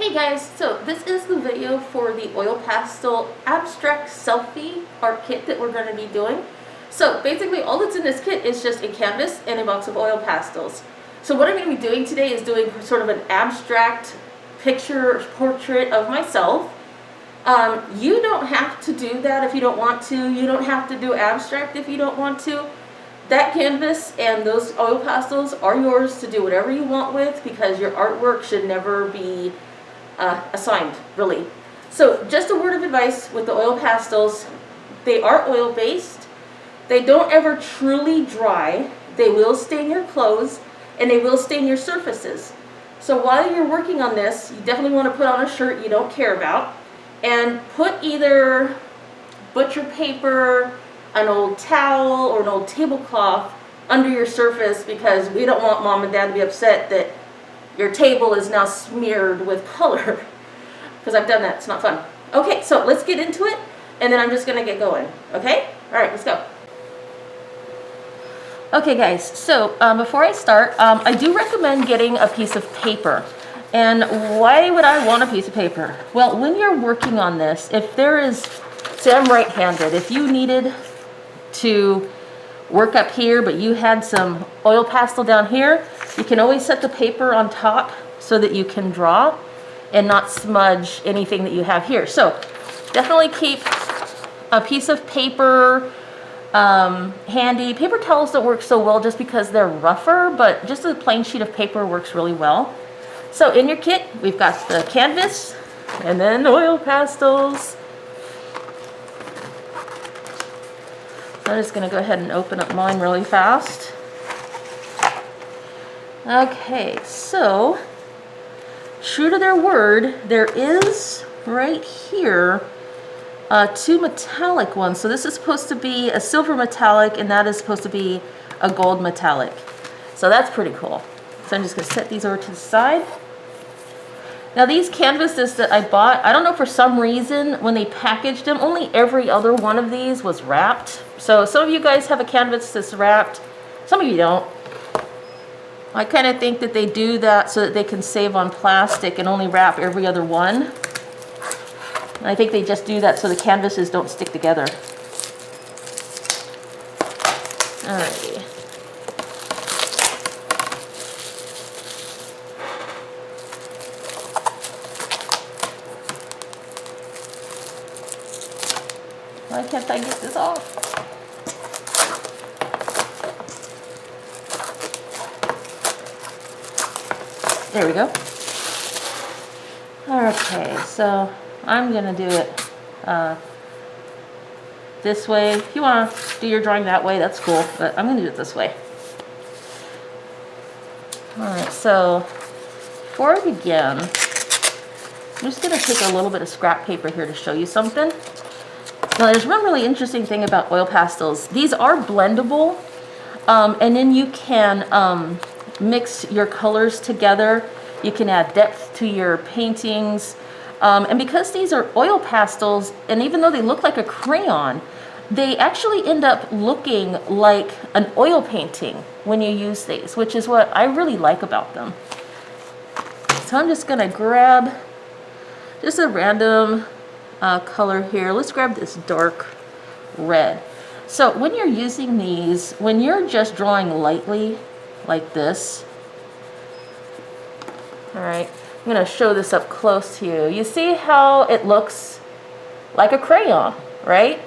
Hey guys, so this is the video for the oil pastel abstract selfie art kit that we're going to be doing. So basically all that's in this kit is just a canvas and a box of oil pastels. So what I'm going to be doing today is doing sort of an abstract picture portrait of myself. You don't have to do that if you don't want to. You don't have to do abstract if you don't want to. That canvas and those oil pastels are yours to do whatever you want with, because your artwork should never be assigned, really. So just a word of advice with the oil pastels: they are oil based. They don't ever truly dry. They will stain your clothes and they will stain your surfaces. So while you're working on this, you definitely want to put on a shirt you don't care about and put either butcher paper, an old towel, or an old tablecloth under your surface, because we don't want mom and dad to be upset that your table is now smeared with color, because I've done that. It's not fun. Okay, so let's get into it, and then I'm just going to get going. Okay? All right, let's go. Okay, guys, so before I start, I do recommend getting a piece of paper. And why would I want a piece of paper? Well, when you're working on this, if there is, say I'm right-handed, if you needed to work up here, but you had some oil pastel down here, you can always set the paper on top so that you can draw and not smudge anything that you have here. So definitely keep a piece of paper handy. Paper towels don't work so well just because they're rougher, but just a plain sheet of paper works really well. So in your kit, we've got the canvas and then the oil pastels. I'm just going to go ahead and open up mine really fast. Okay, so true to their word, there is right here two metallic ones. So this is supposed to be a silver metallic, and that is supposed to be a gold metallic. So that's pretty cool. So I'm just going to set these over to the side. Now these canvases that I bought, I don't know, for some reason when they packaged them, only every other one of these was wrapped. So some of you guys have a canvas that's wrapped, some of you don't. I kind of think that they do that so that they can save on plastic and only wrap every other one. And I think they just do that so the canvases don't stick together. Alrighty. Why can't I get this off? There we go. Okay, so I'm going to do it this way. If you want to do your drawing that way, that's cool, but I'm going to do it this way. Alright, so before I begin, I'm just going to take a little bit of scrap paper here to show you something. Now, there's one really interesting thing about oil pastels. These are blendable, and then you can mix your colors together. You can add depth to your paintings. And because these are oil pastels, and even though they look like a crayon, they actually end up looking like an oil painting when you use these, which is what I really like about them. So I'm just going to grab just a random color here. Let's grab this dark red. So when you're using these, when you're just drawing lightly like this, all right, I'm going to show this up close to you. You see how it looks like a crayon, right?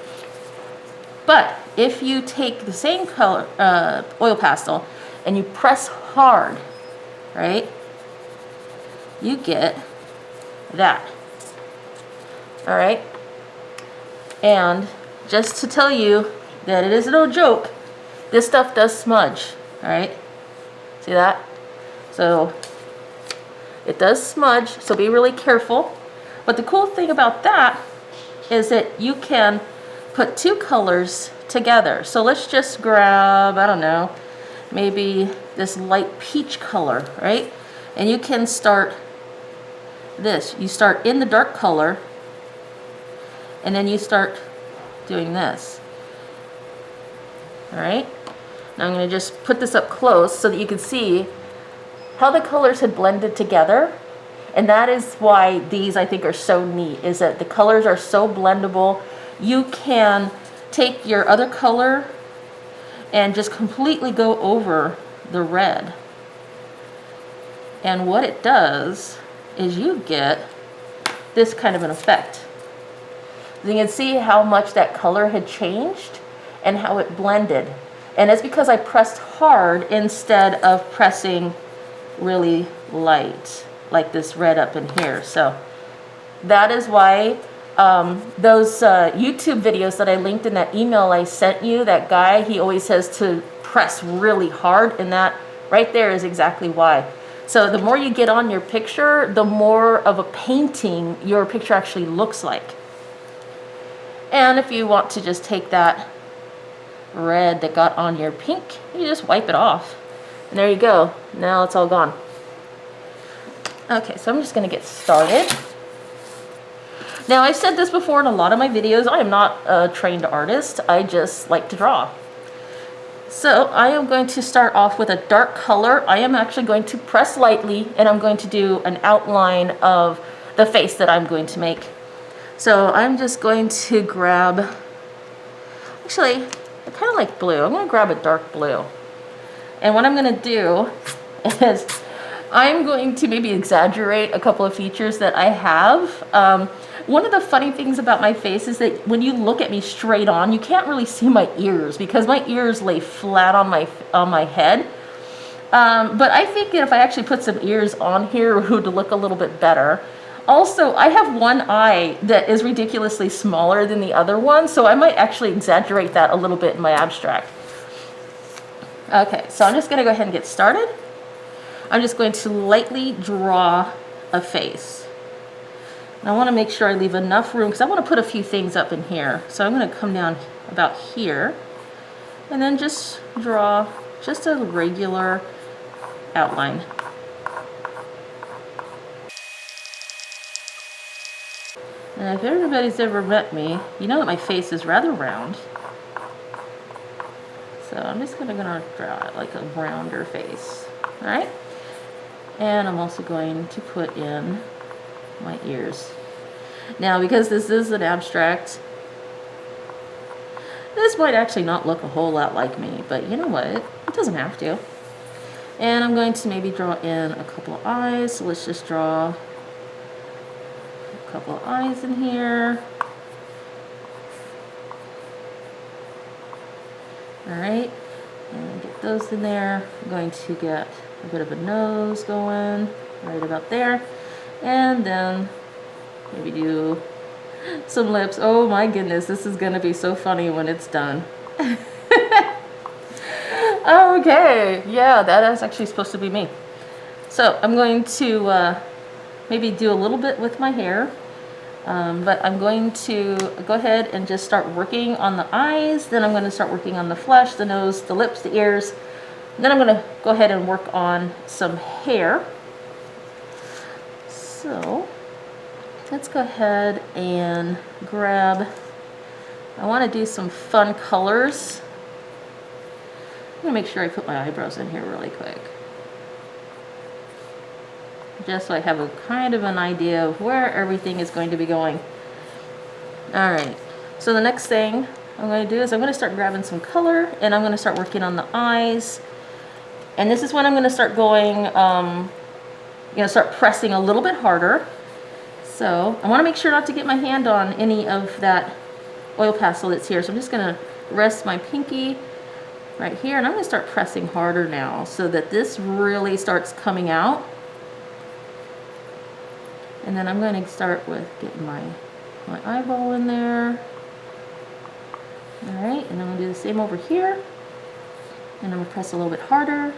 But if you take the same color oil pastel and you press hard, right, you get that. All right, and just to tell you that it is no joke, this stuff does smudge. All right, see that? So it does smudge, so be really careful. But the cool thing about that is that you can put two colors together. So let's just grab, I don't know, maybe this light peach color, right? And you can start this. You start in the dark color, and then you start doing this. All right? Now I'm going to just put this up close so that you can see how the colors had blended together. And that is why these, I think, are so neat, is that the colors are so blendable. You can take your other color and just completely go over the red. And what it does is you get this kind of an effect. You can see how much that color had changed and how it blended. And it's because I pressed hard instead of pressing really light, like this red up in here. So that is why those YouTube videos that I linked in that email I sent you, that guy, he always says to press really hard, and that right there is exactly why. So the more you get on your picture, the more of a painting your picture actually looks like. And if you want to just take that red that got on your pink, you just wipe it off. And there you go. Now it's all gone. Okay, so I'm just going to get started. Now, I said this before in a lot of my videos. I am not a trained artist. I just like to draw. So I am going to start off with a dark color. I am actually going to press lightly, and I'm going to do an outline of the face that I'm going to make. So I'm just going to grab, actually, I kind of like blue. I'm going to grab a dark blue. And what I'm going to do is I'm going to maybe exaggerate a couple of features that I have. One of the funny things about my face is that when you look at me straight on, you can't really see my ears because my ears lay flat on my head. But I think that if I actually put some ears on here, it would look a little bit better. Also, I have one eye that is ridiculously smaller than the other one, so I might actually exaggerate that a little bit in my abstract. Okay, so I'm just going to go ahead and get started. I'm just going to lightly draw a face. And I want to make sure I leave enough room because I want to put a few things up in here. So I'm going to come down about here and then just draw just a regular outline. And if everybody's ever met me, you know that my face is rather round. So I'm just going to draw it like a rounder face. All right? And I'm also going to put in my ears. Now, because this is an abstract, this might actually not look a whole lot like me, but you know what? It doesn't have to. And I'm going to maybe draw in a couple of eyes. So let's just draw a couple of eyes in here. All right, and get those in there. I'm going to get a bit of a nose going right about there, and then maybe do some lips. Oh my goodness, this is going to be so funny when it's done. Okay, yeah, that is actually supposed to be me. So I'm going to maybe do a little bit with my hair. But I'm going to go ahead and just start working on the eyes. Then I'm going to start working on the flesh, the nose, the lips, the ears. Then I'm going to go ahead and work on some hair. So let's go ahead and grab, I want to do some fun colors. I'm going to make sure I put my eyebrows in here really quick, just so I have a kind of an idea of where everything is going to be going. All right, so the next thing I'm going to do is I'm going to start grabbing some color, and I'm going to start working on the eyes. And this is when I'm going to start going, start pressing a little bit harder. So I want to make sure not to get my hand on any of that oil pastel that's here. So I'm just going to rest my pinky right here, and I'm going to start pressing harder now so that this really starts coming out. And then I'm going to start with getting my eyeball in there. All right, and I'm going to do the same over here. And I'm going to press a little bit harder.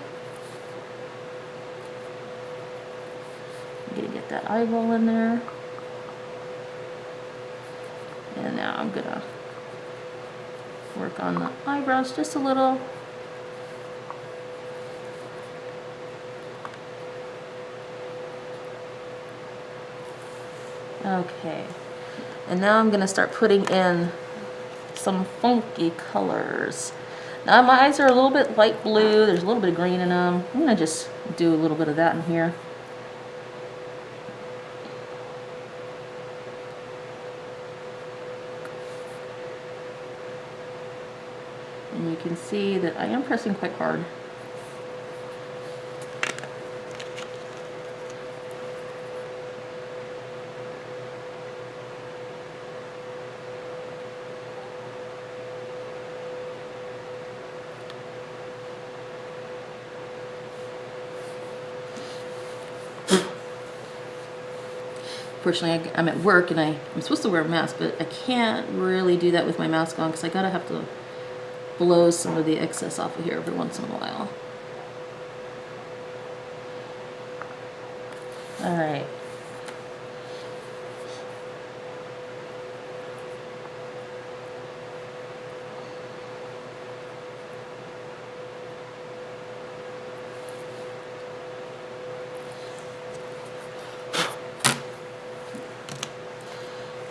I'm going to get that eyeball in there. And now I'm going to work on the eyebrows just a little. Okay, and now I'm going to start putting in some funky colors. Now my eyes are a little bit light blue. There's a little bit of green in them. I'm going to just do a little bit of that in here. And you can see that I am pressing quite hard. Fortunately, I'm at work and I'm supposed to wear a mask, but I can't really do that with my mask on because I gotta have to blow some of the excess off of here every once in a while. All right.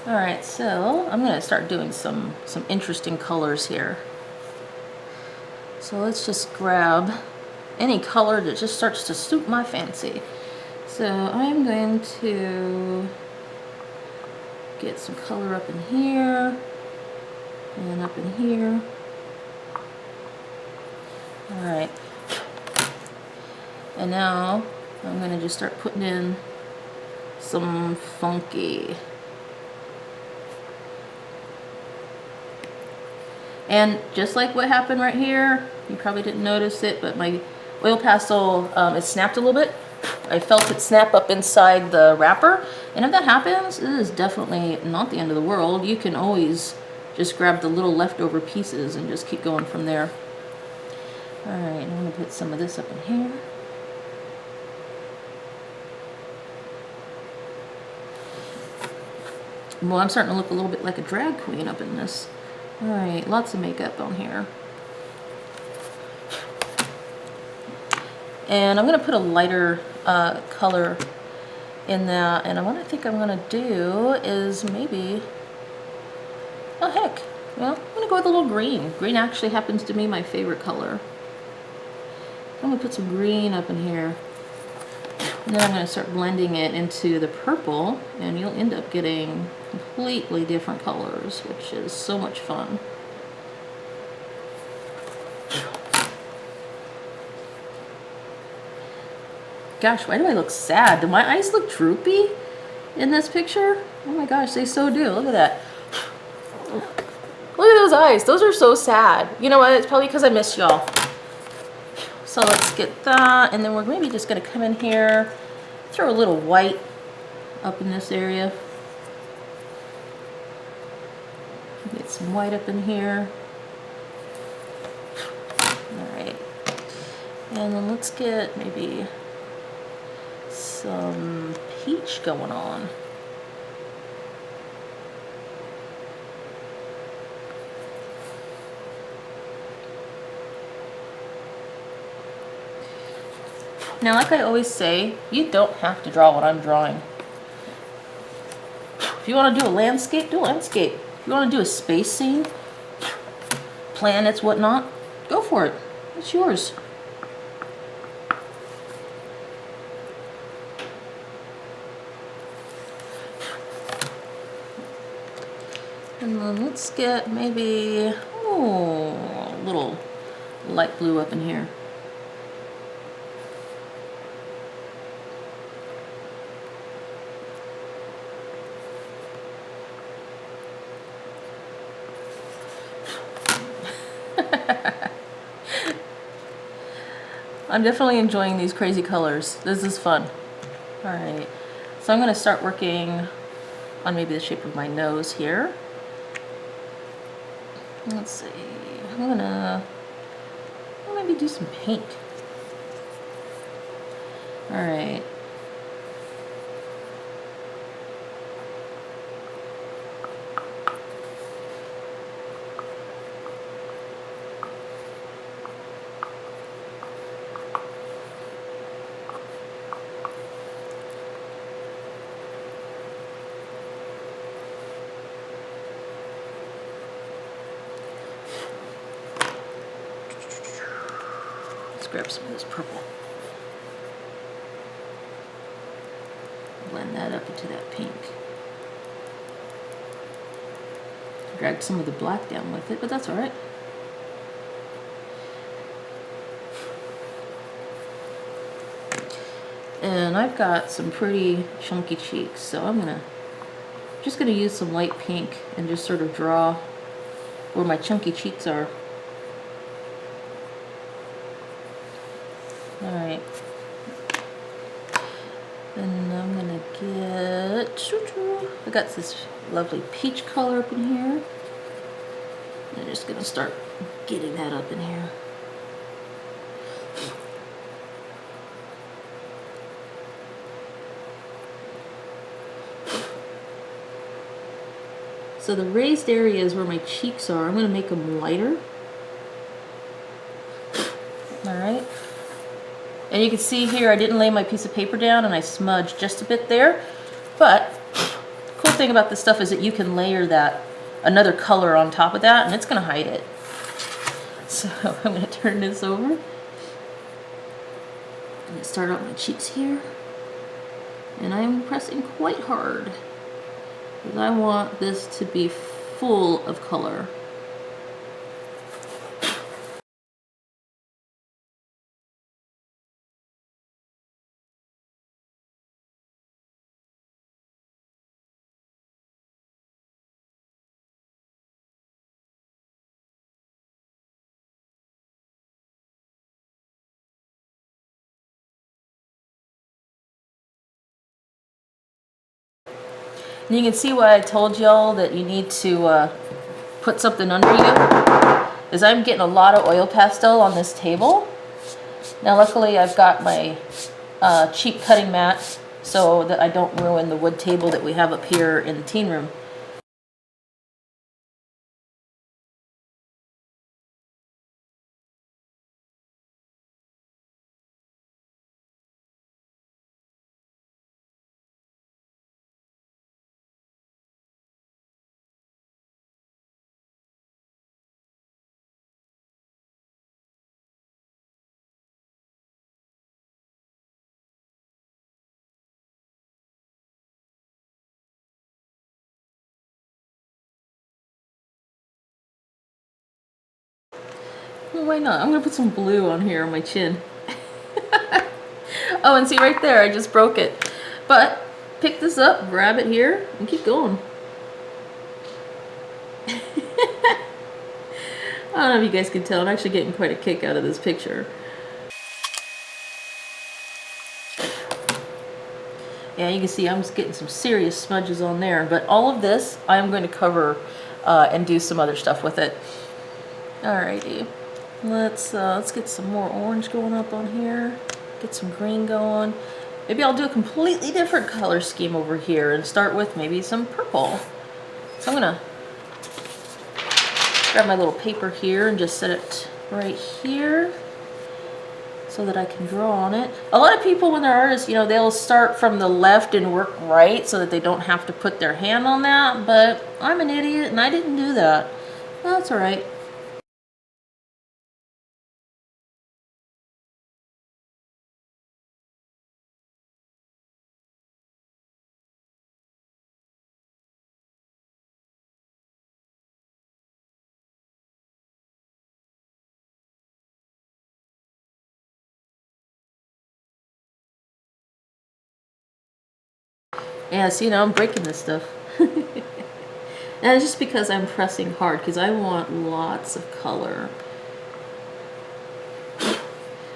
All right, so I'm gonna start doing some interesting colors here. So let's just grab any color that just starts to suit my fancy. So I'm going to get some color up in here and up in here. All right, and now I'm gonna just start putting in some funky. And just like what happened right here, you probably didn't notice it, but my oil pastel, it snapped a little bit. I felt it snap up inside the wrapper. And if that happens, it is definitely not the end of the world. You can always just grab the little leftover pieces and just keep going from there. All right, I'm gonna put some of this up in here. Well, I'm starting to look a little bit like a drag queen up in this. All right, lots of makeup on here. And I'm gonna put a lighter color in that, and what I think I'm gonna do is maybe, oh heck, well, I'm gonna go with a little green. Green actually happens to be my favorite color. I'm gonna put some green up in here. And then I'm gonna start blending it into the purple, and you'll end up getting completely different colors, which is so much fun. Gosh, why do I look sad? Do my eyes look droopy in this picture? Oh my gosh, they so do. Look at that. Look at those eyes. Those are so sad. You know what? It's probably because I miss y'all. So let's get that, and then we're maybe just gonna come in here, throw a little white up in this area. Get some white up in here. All right. And then let's get maybe some peach going on. Now, like I always say, you don't have to draw what I'm drawing. If you want to do a landscape, do a landscape. If you want to do a space scene, planets, whatnot, go for it. It's yours. And then let's get maybe, a little light blue up in here. I'm definitely enjoying these crazy colors. This is fun. All right, so I'm gonna start working on maybe the shape of my nose here. Let's see, I'm gonna maybe do some pink. All right. Grab some of this purple. Blend that up into that pink. Drag some of the black down with it, but that's all right. And I've got some pretty chunky cheeks, so I'm just gonna use some light pink and just sort of draw where my chunky cheeks are. All right. And I'm gonna get, I got this lovely peach color up in here. I'm just gonna start getting that up in here. So the raised areas where my cheeks are, I'm gonna make them lighter. All right. And you can see here, I didn't lay my piece of paper down and I smudged just a bit there. But the cool thing about this stuff is that you can layer that, another color on top of that, and it's gonna hide it. So I'm gonna turn this over. I'm gonna start out my cheeks here. And I'm pressing quite hard because I want this to be full of color. And you can see why I told y'all that you need to put something under you, is I'm getting a lot of oil pastel on this table. Now luckily I've got my cheap cutting mat so that I don't ruin the wood table that we have up here in the teen room. Well, why not? I'm gonna put some blue on here on my chin. Oh, and see right there, I just broke it. But pick this up, grab it here, and keep going. I don't know if you guys can tell, I'm actually getting quite a kick out of this picture. Yeah, you can see I'm just getting some serious smudges on there, but all of this I'm going to cover and do some other stuff with it. Alrighty, let's get some more orange going up on here, get some green going. Maybe I'll do a completely different color scheme over here and start with maybe some purple. So I'm gonna grab my little paper here and just set it right here so that I can draw on it. A lot of people, when they're artists, you know, they'll start from the left and work right so that they don't have to put their hand on that, but I'm an idiot and I didn't do that. That's all right. Yeah, see, now I'm breaking this stuff. And it's just because I'm pressing hard, because I want lots of color.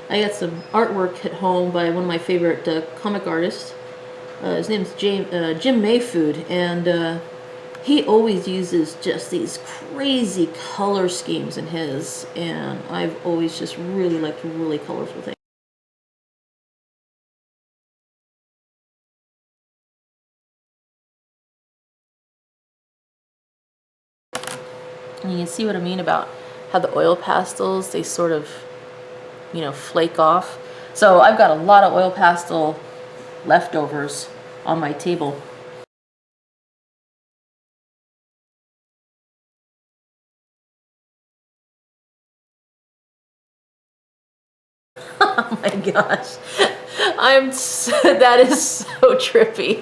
I got some artwork at home by one of my favorite comic artists. His name's Jim Mayfood, and he always uses just these crazy color schemes in his, and I've always just really liked really colorful things. And you can see what I mean about how the oil pastels, they sort of, you know, flake off. So I've got a lot of oil pastel leftovers on my table. Oh my gosh, that is so trippy.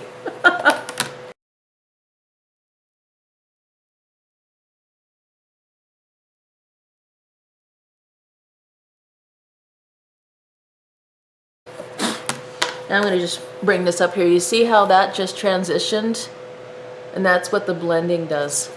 And I'm gonna just bring this up here. You see how that just transitioned? And that's what the blending does.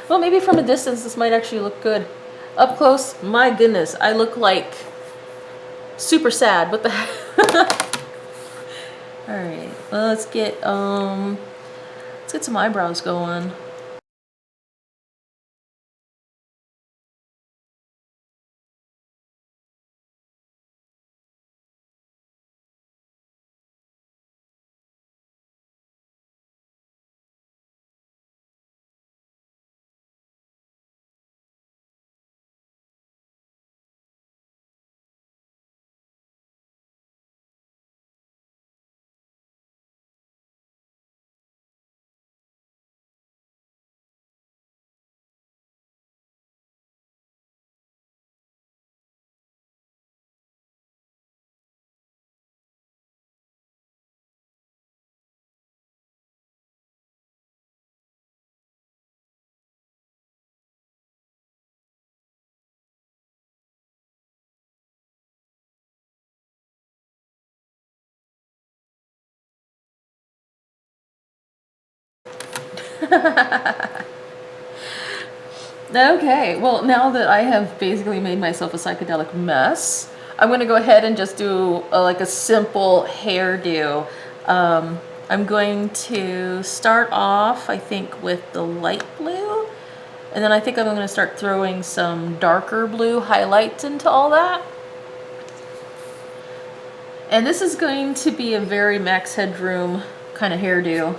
Well, maybe from a distance this might actually look good. Up close, my goodness, I look like super sad. What the heck? All right, well, let's get some eyebrows going. Okay, well, now that I have basically made myself a psychedelic mess, I'm going to go ahead and just do like a simple hairdo. I'm going to start off, I think, with the light blue, and then I think I'm going to start throwing some darker blue highlights into all that. And this is going to be a very Max Headroom kind of hairdo.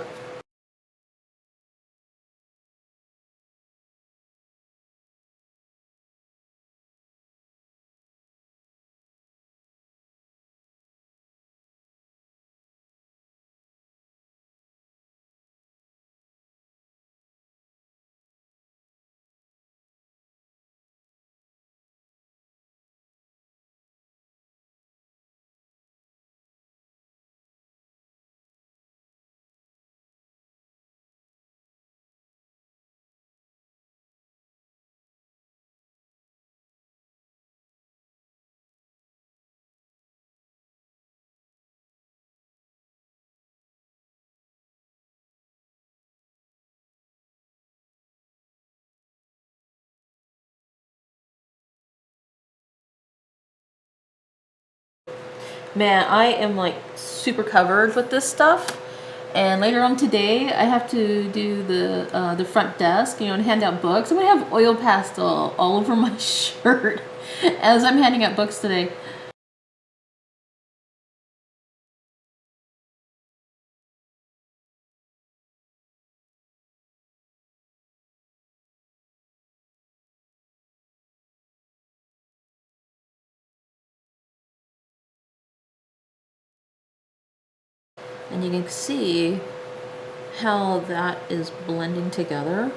Man, I am like super covered with this stuff. And later on today, I have to do the front desk, you know, and hand out books. I'm gonna have oil pastel all over my shirt as I'm handing out books today. And you can see how that is blending together.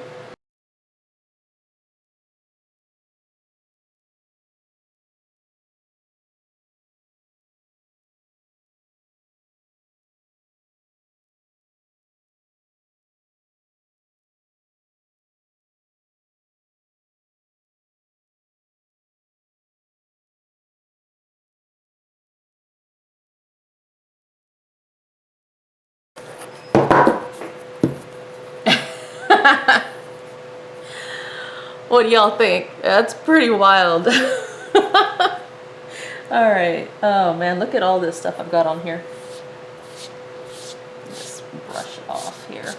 What do y'all think? That's pretty wild. All right. Oh man, look at all this stuff I've got on here. Just brush off here.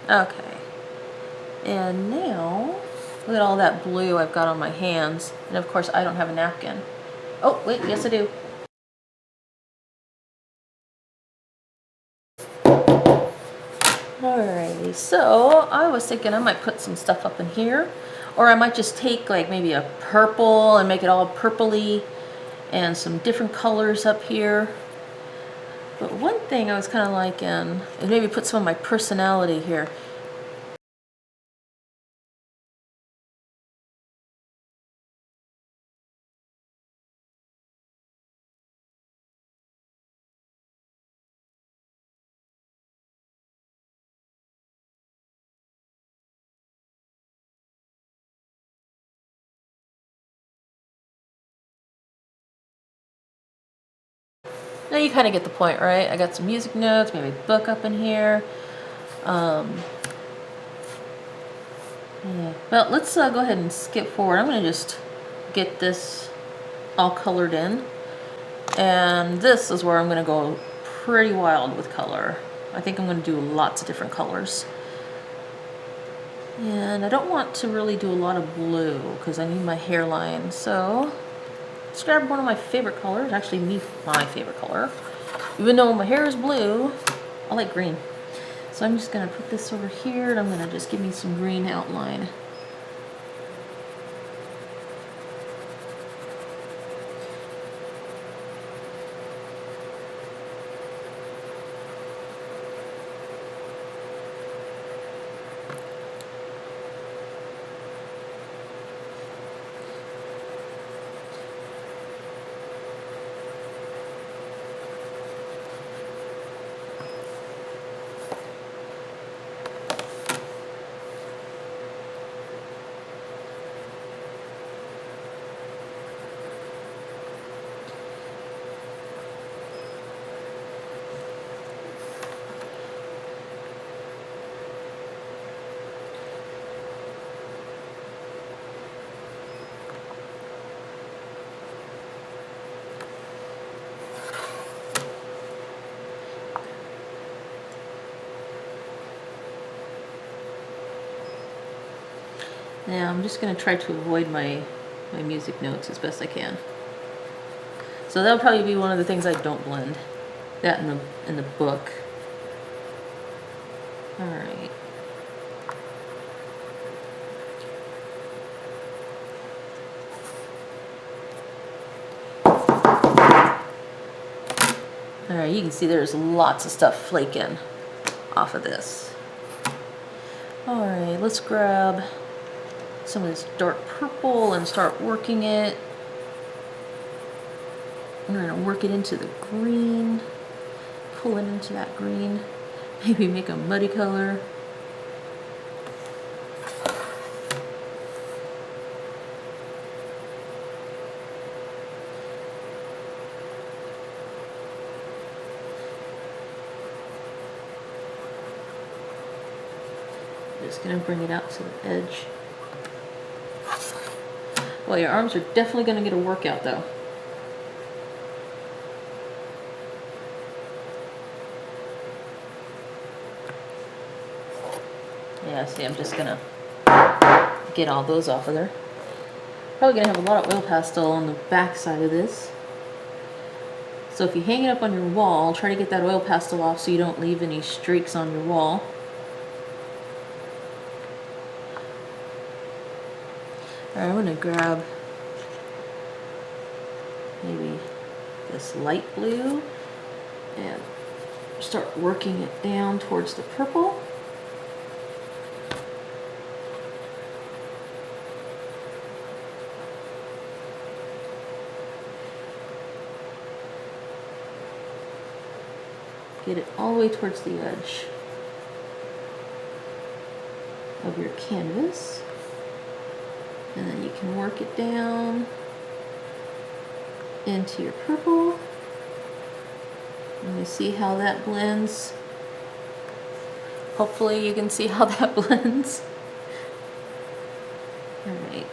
Okay. And now Look at all that blue I've got on my hands. And of course I don't have a napkin. Oh, wait, yes I do. Alrighty, so I was thinking I might put some stuff up in here. Or I might just take like maybe a purple and make it all purpley and some different colors up here. But one thing I was kind of liking is maybe put some of my personality here. Now you kind of get the point, right? I got some music notes, maybe a book up in here. Yeah. Well, let's go ahead and skip forward. I'm going to just get this all colored in. And this is where I'm going to go pretty wild with color. I think I'm going to do lots of different colors. And I don't want to really do a lot of blue because I need my hairline. So let's grab one of my favorite colors. Actually, my favorite color. Even though my hair is blue, I like green. So I'm just going to put this over here and I'm going to just give me some green outline. Now I'm just going to try to avoid my music notes as best I can. So that'll probably be one of the things I don't blend. That in the book. All right. All right, you can see there's lots of stuff flaking off of this. All right, let's grab some of this dark purple and start working it. We're going to work it into the green, pull it into that green, maybe make a muddy color. Just going to bring it out to the edge. Well, your arms are definitely going to get a workout though. Yeah, see, I'm just going to get all those off of there. Probably going to have a lot of oil pastel on the back side of this. So if you hang it up on your wall, try to get that oil pastel off so you don't leave any streaks on your wall. Alright, I'm going to grab maybe this light blue and start working it down towards the purple. Get it all the way towards the edge of your canvas. And then you can work it down into your purple. And you see how that blends. Hopefully you can see how that blends. All right.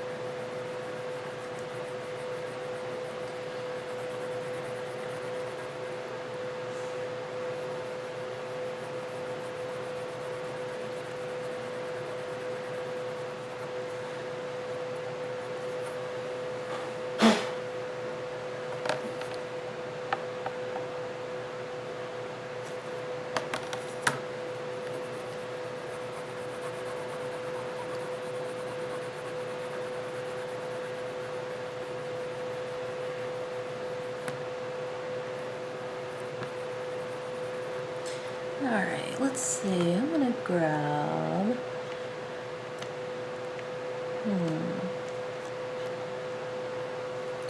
Alright, let's see. I'm gonna grab.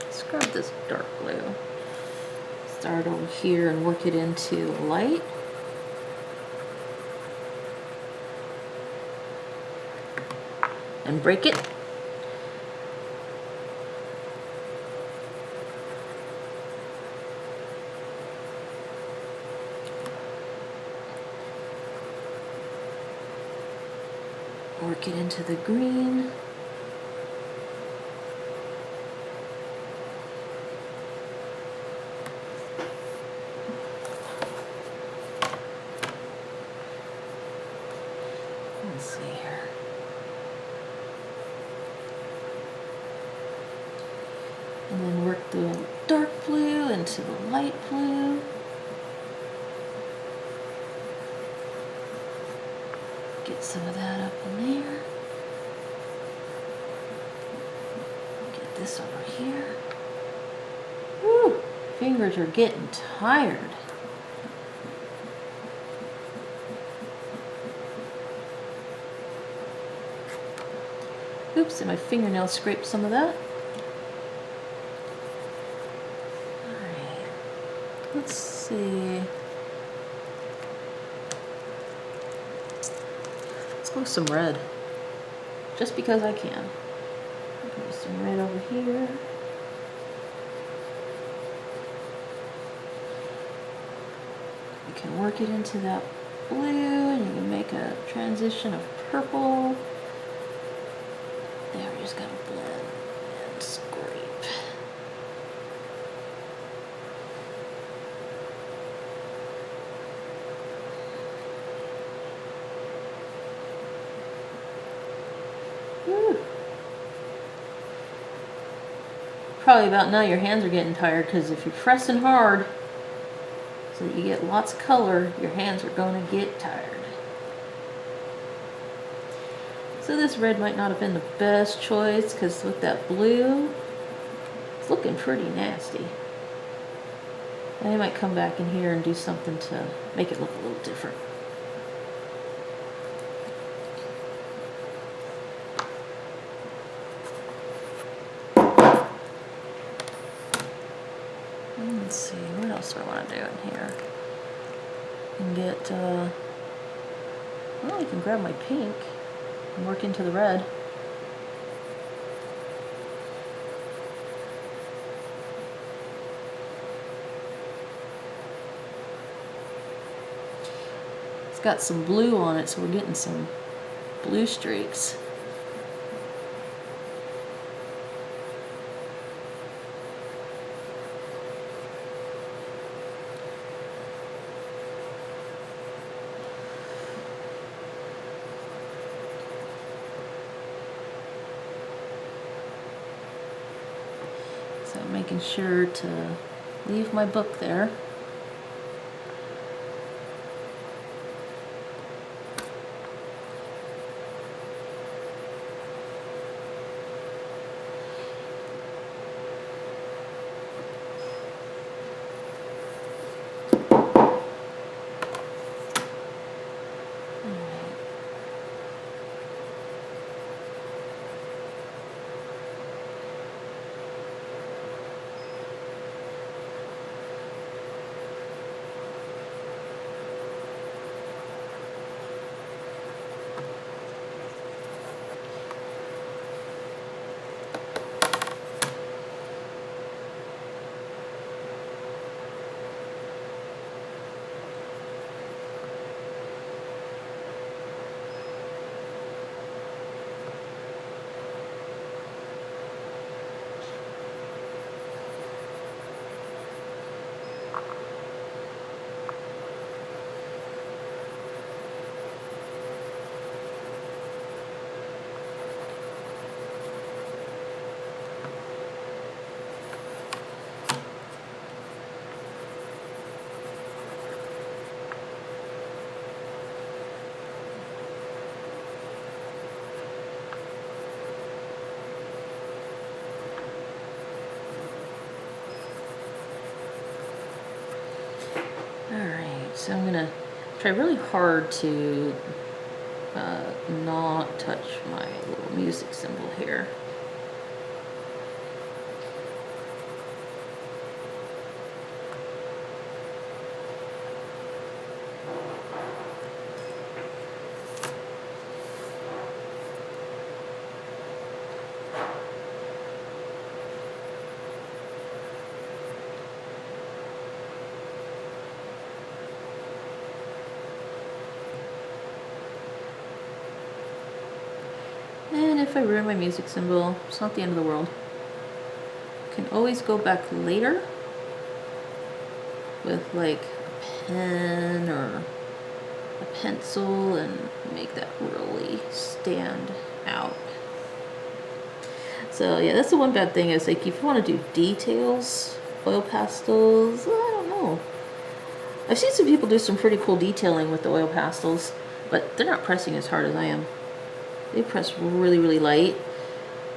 Let's grab this dark blue. Start over here and work it into light. And break it. Work it into the green. Let's see here. And then work the dark blue into the light blue. Get some of that up in there. Get this over here. Woo! Fingers are getting tired. Oops, and my fingernail scraped some of that. Alright. Let's see. Go with some red, just because I can. Go some red over here. You can work it into that blue, and you can make a transition of purple. There, we're just gonna blend and scrape. Woo. Probably about now your hands are getting tired, because if you're pressing hard so that you get lots of color, your hands are going to get tired. So this red might not have been the best choice, because with that blue, it's looking pretty nasty. I might come back in here and do something to make it look a little different. Let's see, what else do I want to do in here? And get, well, you can grab my pink and work into the red. It's got some blue on it, so we're getting some blue streaks. So I'm making sure to leave my book there. Alright, so I'm going to try really hard to not touch my little music symbol here. And if I ruin my music symbol, it's not the end of the world. I can always go back later with like a pen or a pencil and make that really stand out. So yeah, that's the one bad thing is like if you want to do details, oil pastels, I don't know. I've seen some people do some pretty cool detailing with the oil pastels, but they're not pressing as hard as I am. They press really, really light,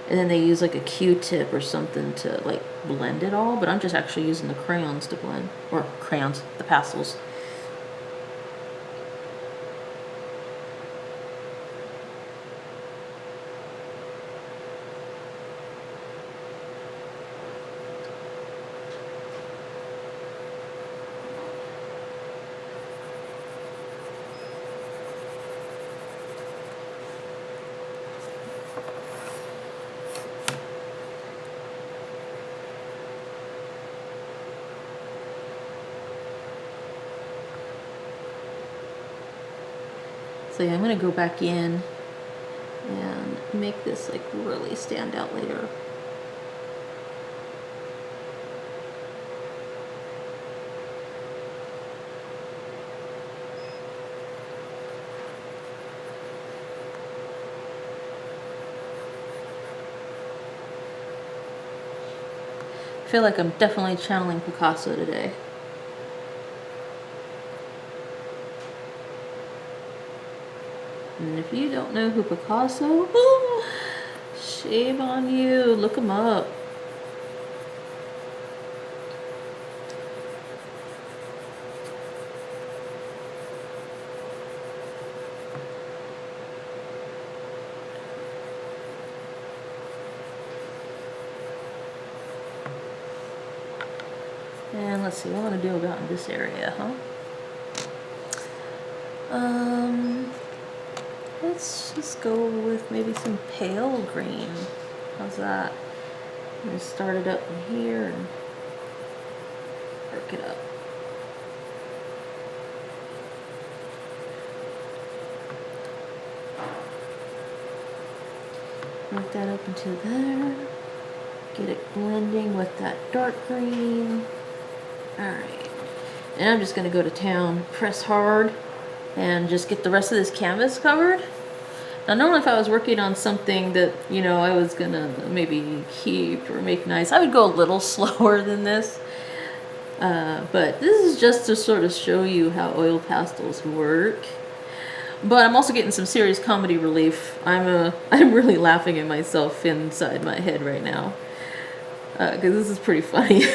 and then they use like a Q-tip or something to like blend it all, but I'm just actually using the crayons to blend, or crayons, the pastels. So yeah, I'm gonna go back in and make this like really stand out later. I feel like I'm definitely channeling Picasso today. And if you don't know who Picasso, shame on you. Look him up. And let's see, what I want to do about in this area, huh? Let's just go with maybe some pale green. How's that? I'm going to start it up in here and work it up. Work that up into there. Get it blending with that dark green. Alright. And I'm just going to go to town, press hard, and just get the rest of this canvas covered. Now normally if I was working on something that, you know, I was gonna maybe keep or make nice, I would go a little slower than this. But this is just to sort of show you how oil pastels work. But I'm also getting some serious comedy relief. I'm really laughing at myself inside my head right now. Because this is pretty funny.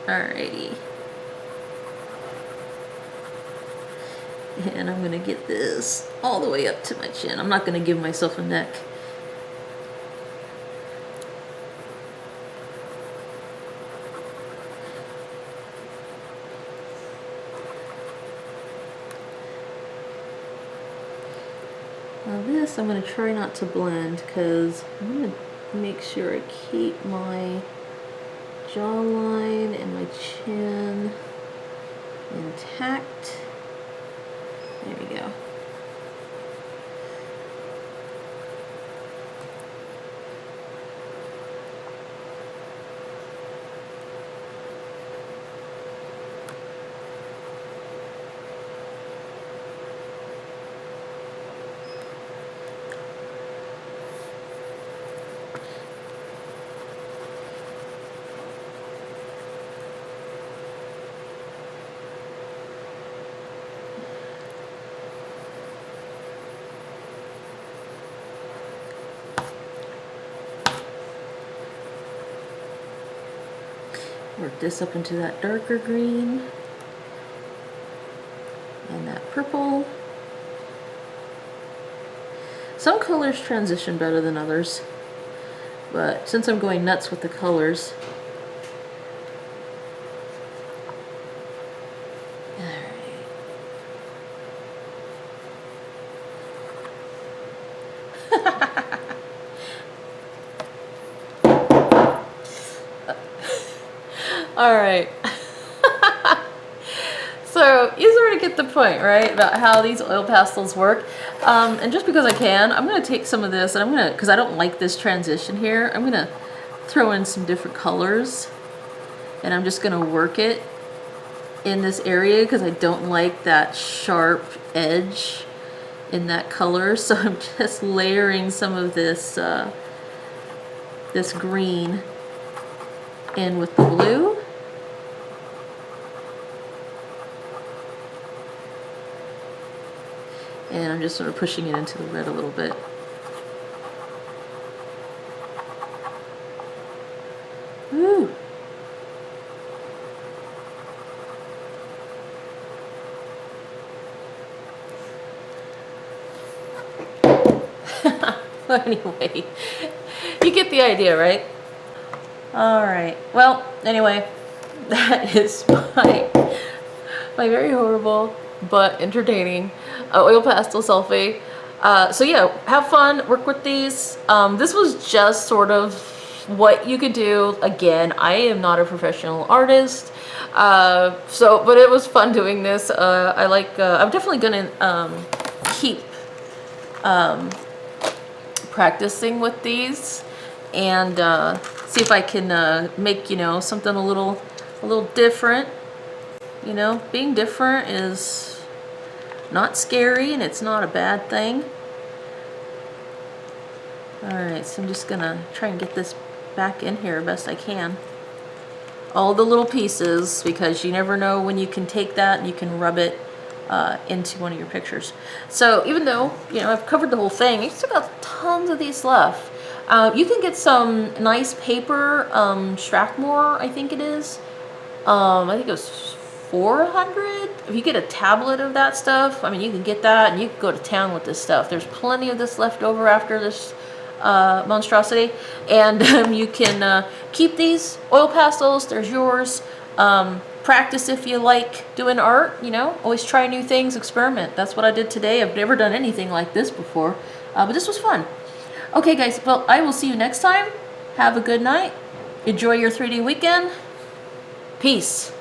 Alrighty. And I'm going to get this all the way up to my chin. I'm not going to give myself a neck. Now this I'm going to try not to blend because I'm going to make sure I keep my jawline and my chin intact. There we go. Work this up into that darker green and that purple. Some colors transition better than others, but since I'm going nuts with the colors, all right. So you sort of get the point, right, about how these oil pastels work. And just because I can, I'm going to take some of this and I'm going to, because I don't like this transition here, I'm going to throw in some different colors. And I'm just going to work it in this area because I don't like that sharp edge in that color. So I'm just layering some of this, this green in with the blue. And I'm just sort of pushing it into the red a little bit. Woo! Anyway, you get the idea, right? All right. Well, anyway, that is my very horrible but entertaining oil pastel selfie. So yeah, have fun, work with these. This was just sort of what you could do. Again, I am not a professional artist, but it was fun doing this. I'm definitely gonna keep practicing with these and see if I can make, you know, something a little different. You know, being different is not scary and it's not a bad thing. Alright, so I'm just gonna try and get this back in here best I can. All the little pieces, because you never know when you can take that and you can rub it into one of your pictures. So even though, you know, I've covered the whole thing, I still got tons of these left. You can get some nice paper, Strathmore, I think it is. I think it was 400. If you get a tablet of that stuff, I mean, you can get that and you can go to town with this stuff. There's plenty of this left over after this monstrosity, and you can keep these oil pastels. There's yours. Practice if you like doing art, you know, always try new things, experiment. That's what I did today. I've never done anything like this before, but this was fun. Okay guys, well, I will see you next time. Have a good night. Enjoy your 3D weekend. Peace.